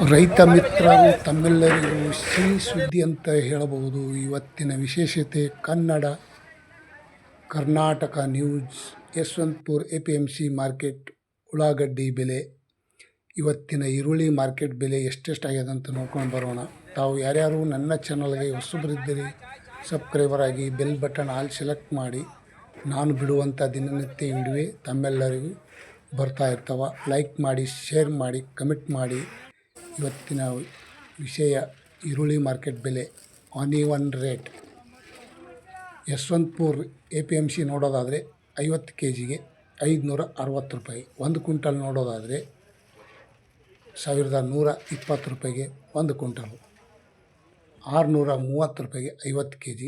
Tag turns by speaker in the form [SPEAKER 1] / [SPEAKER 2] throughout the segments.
[SPEAKER 1] ರೈತ ಮಿತ್ರರು ತಮ್ಮೆಲ್ಲರಿಗೂ ಸಿಹಿ ಸುದ್ದಿ ಅಂತ ಹೇಳಬಹುದು. ಇವತ್ತಿನ ವಿಶೇಷತೆ Kannada Karnataka news. Yeshwanthpur APMC market ಉಳ್ಳಾಗಡ್ಡಿ ಬೆಲೆ, ಇವತ್ತಿನ ಈರುಳ್ಳಿ ಮಾರ್ಕೆಟ್ ಬೆಲೆ ಎಷ್ಟೆಷ್ಟಾಗಿದೆ ಅಂತ ನೋಡ್ಕೊಂಡು ಬರೋಣ. ತಾವು ಯಾರ್ಯಾರು ನನ್ನ ಚಾನಲ್ಗೆ ಹೊಸಬರಿದ್ದರೆ ಸಬ್ಸ್ಕ್ರೈಬರ್ ಆಗಿ ಬೆಲ್ ಬಟನ್ ಆಲ್ ಸೆಲೆಕ್ಟ್ ಮಾಡಿ. ನಾನು ಬಿಡುವಂಥ ದಿನನಿತ್ಯ ವಿಡಿಯೋ ತಮ್ಮೆಲ್ಲರಿಗೂ ಬರ್ತಾ ಇರ್ತಾವ. ಲೈಕ್ ಮಾಡಿ, ಶೇರ್ ಮಾಡಿ, ಕಮೆಂಟ್ ಮಾಡಿ. ಇವತ್ತಿನ ವಿಷಯ ಈರುಳ್ಳಿ ಮಾರ್ಕೆಟ್ ಬೆಲೆ, ಆನಿವನ್ ರೇಟ್. ಯಶವಂತಪುರ APMC ನೋಡೋದಾದರೆ 50 kgಗೆ 560 ರೂಪಾಯಿ. 1 ಕ್ವಿಂಟಲ್ ನೋಡೋದಾದರೆ 1120 ರೂಪಾಯಿಗೆ 1 ಕ್ವಿಂಟಲು. 630 ರೂಪಾಯಿಗೆ 50 kg,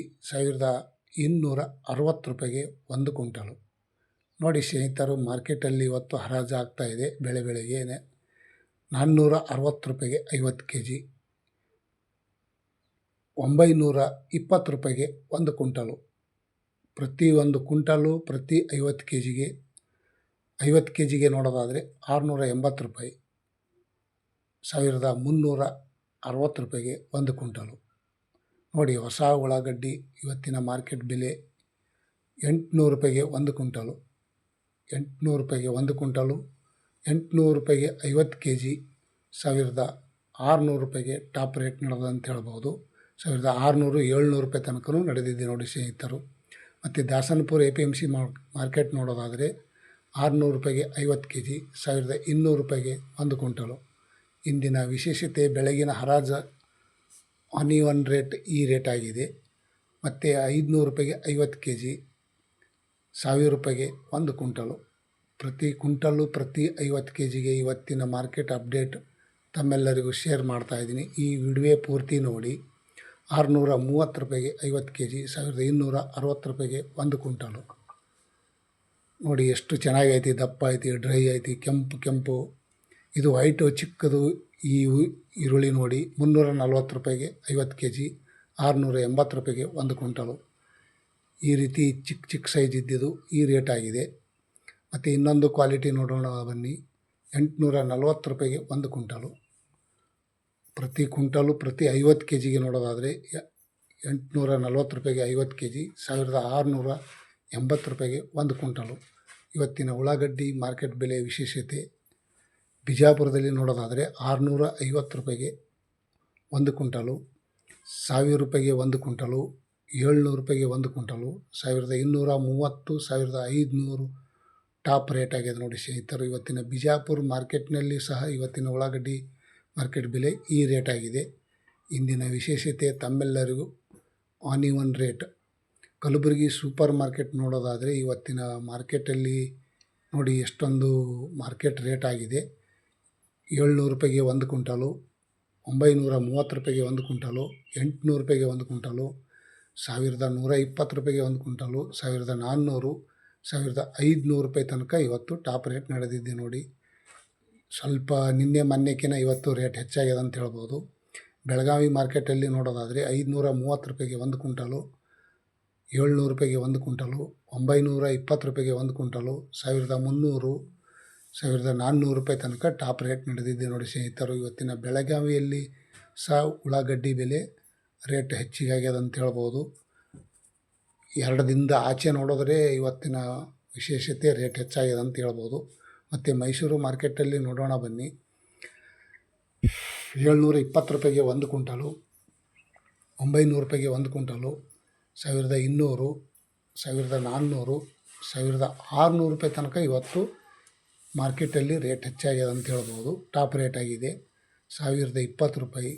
[SPEAKER 1] 1260 ರೂಪಾಯಿಗೆ 1 ಕ್ವಿಂಟಲು. ನೋಡಿ ಸ್ನೇಹಿತರು, ಮಾರ್ಕೆಟಲ್ಲಿ ಇವತ್ತು ಹರಾಜು ಆಗ್ತಾಯಿದೆ. ಬೆಳಗ್ಗೆ 460 ರೂಪಾಯಿಗೆ 50 kg, 920 ರೂಪಾಯಿಗೆ 1 ಕ್ವಿಂಟಲು. ಪ್ರತಿ 1 ಕ್ವಿಂಟಲು ಪ್ರತಿ 50 kgಗೆ ನೋಡೋದಾದರೆ 680 ರೂಪಾಯಿ, 1360 ರೂಪಾಯಿಗೆ 1 ಕ್ವಿಂಟಲು. ನೋಡಿ ಹೊಸ ಉಳ್ಳಾಗಡ್ಡಿ ಇವತ್ತಿನ ಮಾರ್ಕೆಟ್ ಬೆಲೆ 800 ರೂಪಾಯಿಗೆ 1 ಕ್ವಿಂಟಲು. 800 ರೂಪಾಯಿಗೆ 1 ಕ್ವಿಂಟಲು, 800 ರೂಪಾಯಿಗೆ 50 kg, 1600 ರೂಪಾಯಿಗೆ ಟಾಪ್ ರೇಟ್ ನಡೆದ ಅಂತ ಹೇಳ್ಬೋದು. 1600 700 ರೂಪಾಯಿ ತನಕ ನಡೆದಿದೆ ನೋಡಿ ಸ್ನೇಹಿತರು. ಮತ್ತು ದಾಸನಪುರ APMC ಮಾರ್ಕೆಟ್ ನೋಡೋದಾದರೆ 600 ರೂಪಾಯಿಗೆ 50 kg, 1200 ರೂಪಾಯಿಗೆ 1 ಕ್ವಿಂಟಲು. ಇಂದಿನ ವಿಶೇಷತೆ ಬೆಳಗಿನ ಹರಾಜು ಆನಿವನ್ ರೇಟ್ ಈ ರೇಟ್ ಆಗಿದೆ. ಮತ್ತು 500 ರೂಪಾಯಿಗೆ 50 kg, 1000 ರೂಪಾಯಿಗೆ 1 ಕ್ವಿಂಟಲು. ಪ್ರತಿ ಕ್ವಿಂಟಲು ಪ್ರತಿ 50 kgಗೆ ಇವತ್ತಿನ ಮಾರ್ಕೆಟ್ ಅಪ್ಡೇಟ್ ತಮ್ಮೆಲ್ಲರಿಗೂ ಶೇರ್ ಮಾಡ್ತಾಯಿದ್ದೀನಿ. ಈ ವಿಡಿಯೋ ಪೂರ್ತಿ ನೋಡಿ. 630 ರೂಪಾಯಿಗೆ 50 kg, 1260 ರೂಪಾಯಿಗೆ 1 ಕ್ವಿಂಟಲು. ನೋಡಿ ಎಷ್ಟು ಚೆನ್ನಾಗೈತಿ, ದಪ್ಪ ಐತಿ, ಡ್ರೈ ಐತಿ, ಕೆಂಪು. ಇದು ವೈಟು ಚಿಕ್ಕದು ಈ ಈರುಳ್ಳಿ ನೋಡಿ 340 ರೂಪಾಯಿಗೆ 50 kg, 680 ರೂಪಾಯಿಗೆ 1 ಕ್ವಿಂಟಲು. ಈ ರೀತಿ ಚಿಕ್ಕ ಸೈಜ್ ಇದ್ದಿದ್ದು ಈ ರೇಟ್ ಆಗಿದೆ. ಮತ್ತು ಇನ್ನೊಂದು ಕ್ವಾಲಿಟಿ ನೋಡೋಣ ಬನ್ನಿ. 840 ರೂಪಾಯಿಗೆ 1 ಕ್ವಿಂಟಲು. ಪ್ರತಿ ಕ್ವಿಂಟಲು ಪ್ರತಿ 50 kgಗೆ ನೋಡೋದಾದರೆ 840 ರೂಪಾಯಿಗೆ 50 kg, 1680 ರೂಪಾಯಿಗೆ 1 ಕ್ವಿಂಟಲು. ಇವತ್ತಿನ ಉಳ್ಳಾಗಡ್ಡಿ ಮಾರ್ಕೆಟ್ ಬೆಲೆ ವಿಶೇಷತೆ ಬಿಜಾಪುರದಲ್ಲಿ ನೋಡೋದಾದರೆ 650 ರೂಪಾಯಿಗೆ 1 ಕ್ವಿಂಟಲು, 1000 ರೂಪಾಯಿಗೆ 1 ಕ್ವಿಂಟಲು, 700 ರೂಪಾಯಿಗೆ 1 ಕ್ವಿಂಟಲು, 1230, 1500 ಟಾಪ್ ರೇಟ್ ಆಗಿದೆ ನೋಡಿ ಸ್ನೇಹಿತರು. ಇವತ್ತಿನ ಬಿಜಾಪುರ ಮಾರ್ಕೆಟ್ನಲ್ಲಿ ಸಹ ಇವತ್ತಿನ ಉಳ್ಳಾಗಡ್ಡಿ ಮಾರ್ಕೆಟ್ ಬೆಲೆ ಈ ರೇಟ್ ಆಗಿದೆ. ಇಂದಿನ ವಿಶೇಷತೆ ತಮ್ಮೆಲ್ಲರಿಗೂ ಆನಿವನ್ ರೇಟ್. ಕಲಬುರಗಿ ಸೂಪರ್ ಮಾರ್ಕೆಟ್ ನೋಡೋದಾದರೆ ಇವತ್ತಿನ ಮಾರ್ಕೆಟಲ್ಲಿ ನೋಡಿ ಎಷ್ಟೊಂದು ಮಾರ್ಕೆಟ್ ರೇಟ್ ಆಗಿದೆ. 700 ರೂಪಾಯಿಗೆ 1 ಕ್ವಿಂಟಲು, 930 ರೂಪಾಯಿಗೆ 1 ಕ್ವಿಂಟಲು, 800 ರೂಪಾಯಿಗೆ 1 ಕ್ವಿಂಟಲು, 1120 ರೂಪಾಯಿಗೆ 1 ಕ್ವಿಂಟಲು, 1400, 1500 ರೂಪಾಯಿ ತನಕ ಇವತ್ತು ಟಾಪ್ ರೇಟ್ ನಡೆದಿದೆ ನೋಡಿ. ಸ್ವಲ್ಪ ನಿನ್ನೆ ಮೊನ್ನೆಕಿನ ಇವತ್ತು ರೇಟ್ ಹೆಚ್ಚಾಗಿದೆ ಅಂತ ಹೇಳ್ಬೋದು. ಬೆಳಗಾವಿ ಮಾರ್ಕೆಟಲ್ಲಿ ನೋಡೋದಾದರೆ 530 ರೂಪಾಯಿಗೆ 1 ಕ್ವಿಂಟಲು, 700 ರೂಪಾಯಿಗೆ 1 ಕ್ವಿಂಟಲು, 920 ರೂಪಾಯಿಗೆ 1 ಕ್ವಿಂಟಲು, 1300, 1400 ರೂಪಾಯಿ ತನಕ ಟಾಪ್ ರೇಟ್ ನಡೆದಿದೆ ನೋಡಿ ಸ್ನೇಹಿತರು. ಇವತ್ತಿನ ಬೆಳಗಾವಿಯಲ್ಲಿ ಸಹ ಉಳ್ಳಾಗಡ್ಡಿ ಬೆಲೆ ರೇಟ್ ಹೆಚ್ಚಿಗಾಗ್ಯದ ಅಂತ ಹೇಳ್ಬೋದು. 2 ದಿನದ ಆಚೆ ನೋಡಿದ್ರೆ ಇವತ್ತಿನ ವಿಶೇಷತೆ ರೇಟ್ ಹೆಚ್ಚಾಗಿದೆ ಅಂತ ಹೇಳ್ಬೋದು. ಮತ್ತು ಮೈಸೂರು ಮಾರ್ಕೆಟಲ್ಲಿ ನೋಡೋಣ ಬನ್ನಿ. 720 ರೂಪಾಯಿಗೆ 1 ಕ್ವಿಂಟಲು, 900 ರೂಪಾಯಿಗೆ 1 ಕ್ವಿಂಟಲು, 1200, 1400, 1600 ರೂಪಾಯಿ ತನಕ ಇವತ್ತು ಮಾರ್ಕೆಟಲ್ಲಿ ರೇಟ್ ಹೆಚ್ಚಾಗಿದೆ ಅಂತ ಹೇಳ್ಬೋದು. ಟಾಪ್ ರೇಟ್ ಆಗಿದೆ 1020 ರೂಪಾಯಿ.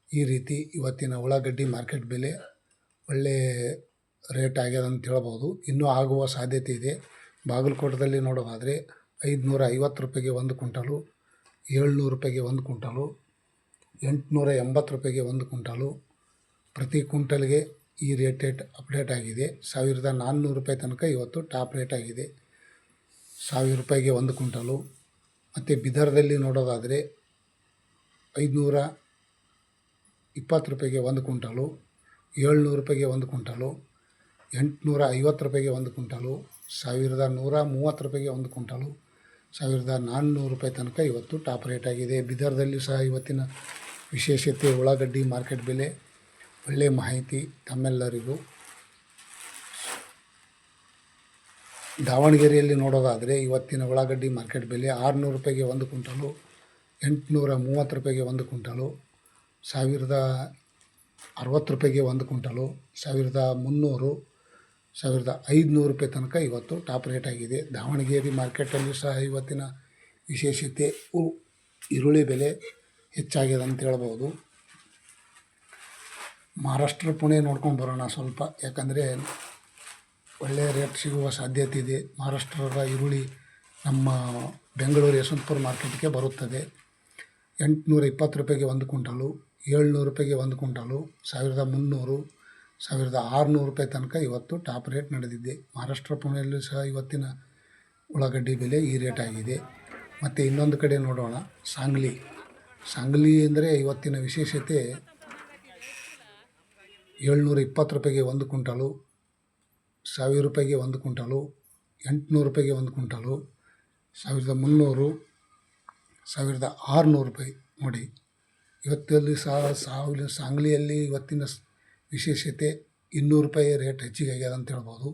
[SPEAKER 1] ಈ ರೀತಿ ಇವತ್ತಿನ ಉಳ್ಳಾಗಡ್ಡಿ ಮಾರ್ಕೆಟ್ ಬೆಲೆ ಒಳ್ಳೆ ರೇಟ್ ಆಗ್ಯದ ಅಂತ ಹೇಳ್ಬೋದು. ಇನ್ನೂ ಆಗುವ ಸಾಧ್ಯತೆ ಇದೆ. ಬಾಗಲಕೋಟದಲ್ಲಿ ನೋಡೋದಾದರೆ 550 ರೂಪಾಯಿಗೆ 1 ಕ್ವಿಂಟಲು, 700 ರೂಪಾಯಿಗೆ 1 ಕ್ವಿಂಟಲು, 880 ರೂಪಾಯಿಗೆ 1 ಕ್ವಿಂಟಲು. ಪ್ರತಿ ಕ್ವಿಂಟಲ್ಗೆ ಈ ರೇಟ್ ಅಪ್ಡೇಟ್ ಆಗಿದೆ. 1400 ರೂಪಾಯಿ ತನಕ ಇವತ್ತು ಟಾಪ್ ರೇಟ್ ಆಗಿದೆ. 1000 ರೂಪಾಯಿಗೆ 1 ಕ್ವಿಂಟಲು. ಮತ್ತು ಬಿದರ್ದಲ್ಲಿ ನೋಡೋದಾದರೆ 520 ರೂಪಾಯಿಗೆ 1 ಕ್ವಿಂಟಲು, 700 ರೂಪಾಯಿಗೆ 1 ಕ್ವಿಂಟಲು, 850 ರೂಪಾಯಿಗೆ 1 ಕ್ವಿಂಟಲು, 1130 ರೂಪಾಯಿಗೆ 1 ಕ್ವಿಂಟಲು, 1400 ತನಕ ಇವತ್ತು ಟಾಪ್ ರೇಟ್ ಆಗಿದೆ. ಬೀದರ್ದಲ್ಲಿ ಸಹ ಇವತ್ತಿನ ವಿಶೇಷತೆ ಉಳ್ಳಾಗಡ್ಡಿ ಮಾರ್ಕೆಟ್ ಬೆಲೆ ಒಳ್ಳೆಯ ಮಾಹಿತಿ ತಮ್ಮೆಲ್ಲರಿಗೂ. ದಾವಣಗೆರೆಯಲ್ಲಿ ನೋಡೋದಾದರೆ ಇವತ್ತಿನ ಉಳ್ಳಾಗಡ್ಡಿ ಮಾರ್ಕೆಟ್ ಬೆಲೆ 600 ರೂಪಾಯಿಗೆ 1 ಕ್ವಿಂಟಲು, 830 ರೂಪಾಯಿಗೆ 1 ಕ್ವಿಂಟಲು, 1060 ರೂಪಾಯಿಗೆ 1 ಕ್ವಿಂಟಲು, 1300, 1500 ರೂಪಾಯಿ ತನಕ ಇವತ್ತು ಟಾಪ್ ರೇಟ್ ಆಗಿದೆ. ದಾವಣಗೆರೆ ಮಾರ್ಕೆಟಲ್ಲಿ ಸಹ ಇವತ್ತಿನ ವಿಶೇಷತೆ ಈರುಳ್ಳಿ ಬೆಲೆ ಹೆಚ್ಚಾಗಿದೆ ಅಂತ ಹೇಳ್ಬೋದು. ಮಹಾರಾಷ್ಟ್ರ ಪುಣೆ ನೋಡ್ಕೊಂಡು ಬರೋಣ ಸ್ವಲ್ಪ, ಯಾಕಂದರೆ ಒಳ್ಳೆಯ ರೇಟ್ ಸಿಗುವ ಸಾಧ್ಯತೆ ಇದೆ. ಮಹಾರಾಷ್ಟ್ರದ ಈರುಳ್ಳಿ ನಮ್ಮ ಬೆಂಗಳೂರು ಯಶವಂತಪುರ ಮಾರ್ಕೆಟ್ಗೆ ಬರುತ್ತದೆ. 820 ರೂಪಾಯಿಗೆ 1 ಕ್ವಿಂಟಲು, 700 ರೂಪಾಯಿಗೆ 1 ಕ್ವಿಂಟಲು, 1300, 1600 ರೂಪಾಯಿ ತನಕ ಇವತ್ತು ಟಾಪ್ ರೇಟ್ ನಡೆದಿದೆ. ಮಹಾರಾಷ್ಟ್ರ ಪುಣೆಯಲ್ಲೂ ಸಹ ಇವತ್ತಿನ ಉಳ್ಳಾಗಡ್ಡಿ ಬೆಲೆ ಈ ರೇಟ್ ಆಗಿದೆ. ಮತ್ತು ಇನ್ನೊಂದು ಕಡೆ ನೋಡೋಣ, ಸಾಂಗ್ಲಿ ಅಂದರೆ ಇವತ್ತಿನ ವಿಶೇಷತೆ 720 ರೂಪಾಯಿಗೆ 1 ಕ್ವಿಂಟಲು, 1000 ರೂಪಾಯಿಗೆ 1 ಕ್ವಿಂಟಲು, 800 ರೂಪಾಯಿಗೆ 1 ಕ್ವಿಂಟಲು, 1300, 1600 ರೂಪಾಯಿ. ನೋಡಿ, ಇವತ್ತಲ್ಲಿ ಸಹ ಸಾಂಗ್ಲಿಯಲ್ಲಿ ಇವತ್ತಿನ ವಿಶೇಷತೆ 200 ರೂಪಾಯಿ ರೇಟ್ ಹೆಚ್ಚಿಗೆ ಆಗ್ಯದ ಅಂತ ಹೇಳ್ಬೋದು.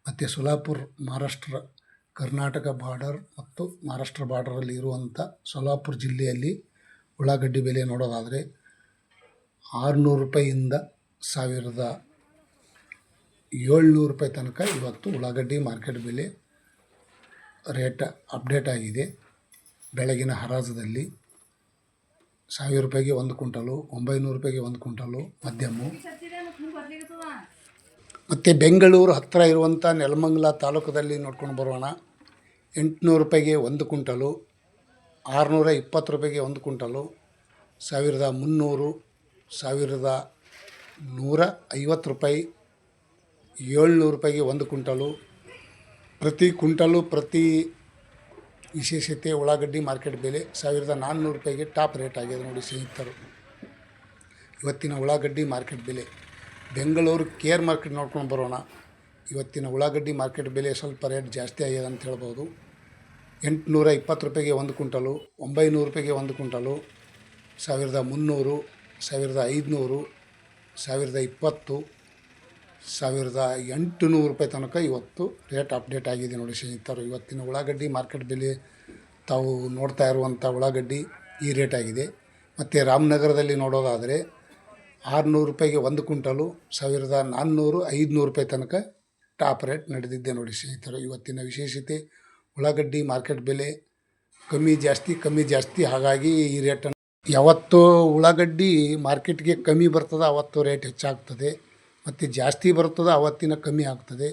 [SPEAKER 1] ಮತ್ತು ಸೋಲಾಪುರ್ ಮಹಾರಾಷ್ಟ್ರ ಕರ್ನಾಟಕ ಬಾರ್ಡರ್ ಮತ್ತು ಮಹಾರಾಷ್ಟ್ರ ಬಾರ್ಡರಲ್ಲಿ ಇರುವಂಥ ಸೋಲಾಪುರ ಜಿಲ್ಲೆಯಲ್ಲಿ ಉಳ್ಳಾಗಡ್ಡಿ ಬೆಲೆ ನೋಡೋದಾದರೆ 600 ರೂಪಾಯಿಯಿಂದ 1700 ರೂಪಾಯಿ ತನಕ ಇವತ್ತು ಉಳ್ಳಾಗಡ್ಡಿ ಮಾರ್ಕೆಟ್ ಬೆಲೆ ರೇಟ್ ಅಪ್ಡೇಟ್ ಆಗಿದೆ. ಬೆಳಗಿನ ಹರಾಜದಲ್ಲಿ 1000 ರೂಪಾಯಿಗೆ 1 ಕ್ವಿಂಟಲು, 900 ರೂಪಾಯಿಗೆ 1 ಕ್ವಿಂಟಲು ಮಧ್ಯಮು. ಮತ್ತು ಬೆಂಗಳೂರು ಹತ್ತಿರ ಇರುವಂಥ ನೆಲಮಂಗಲ ತಾಲೂಕದಲ್ಲಿ ನೋಡ್ಕೊಂಡು ಬರೋಣ. 800 ರೂಪಾಯಿಗೆ 1 ಕ್ವಿಂಟಲು, 620 ರೂಪಾಯಿಗೆ 1 ಕ್ವಿಂಟಲು, 1300, 1150 ರೂಪಾಯಿ, 700 ರೂಪಾಯಿಗೆ 1 ಕ್ವಿಂಟಲು. ಪ್ರತಿ ವಿಶೇಷತೆ ಉಳ್ಳಾಗಡ್ಡಿ ಮಾರ್ಕೆಟ್ ಬೆಲೆ 1400 ರೂಪಾಯಿಗೆ ಟಾಪ್ ರೇಟ್ ಆಗಿದೆ ನೋಡಿ ಸ್ನೇಹಿತರು. ಇವತ್ತಿನ ಉಳ್ಳಾಗಡ್ಡಿ ಮಾರ್ಕೆಟ್ ಬೆಲೆ ಬೆಂಗಳೂರು ಕೇರ್ ಮಾರ್ಕೆಟ್ ನೋಡ್ಕೊಂಡು ಬರೋಣ. ಇವತ್ತಿನ ಉಳ್ಳಾಗಡ್ಡಿ ಮಾರ್ಕೆಟ್ ಬೆಲೆ ಸ್ವಲ್ಪ ರೇಟ್ ಜಾಸ್ತಿ ಆಗಿದೆ ಅಂತ ಹೇಳ್ಬೋದು. 820 ರೂಪಾಯಿಗೆ 1 ಕ್ವಿಂಟಲು, 900 ರೂಪಾಯಿಗೆ 1 ಕ್ವಿಂಟಲು, 1300, 1500, 1020, 1800 ರೂಪಾಯಿ ತನಕ ಇವತ್ತು ರೇಟ್ ಅಪ್ಡೇಟ್ ಆಗಿದೆ ನೋಡಿ ಸ್ನೇಹಿತರು. ಇವತ್ತಿನ ಉಳ್ಳಾಗಡ್ಡಿ ಮಾರ್ಕೆಟ್ ಬೆಲೆ ತಾವು ನೋಡ್ತಾ ಇರುವಂಥ ಉಳ್ಳಾಗಡ್ಡಿ ಈ ರೇಟ್ ಆಗಿದೆ. ಮತ್ತು ರಾಮನಗರದಲ್ಲಿ ನೋಡೋದಾದರೆ 600 ರೂಪಾಯಿಗೆ 1 ಕ್ವಿಂಟಲು, 1400, 500 ರೂಪಾಯಿ ತನಕ ಟಾಪ್ ರೇಟ್ ನಡೆದಿದೆ ನೋಡಿ ಸ್ನೇಹಿತರು. ಇವತ್ತಿನ ವಿಶೇಷತೆ ಉಳ್ಳಾಗಡ್ಡಿ ಮಾರ್ಕೆಟ್ ಬೆಲೆ ಕಮ್ಮಿ ಜಾಸ್ತಿ, ಹಾಗಾಗಿ ಈ ರೇಟನ್ನು ಯಾವತ್ತು ಉಳ್ಳಾಗಡ್ಡಿ ಮಾರ್ಕೆಟ್ಗೆ ಕಮ್ಮಿ ಬರ್ತದೆ ಅವತ್ತು ರೇಟ್ ಹೆಚ್ಚಾಗ್ತದೆ, ಮತ್ತು ಜಾಸ್ತಿ ಬರ್ತದೆ ಅವತ್ತಿನ ಕಮ್ಮಿ ಆಗ್ತದೆ.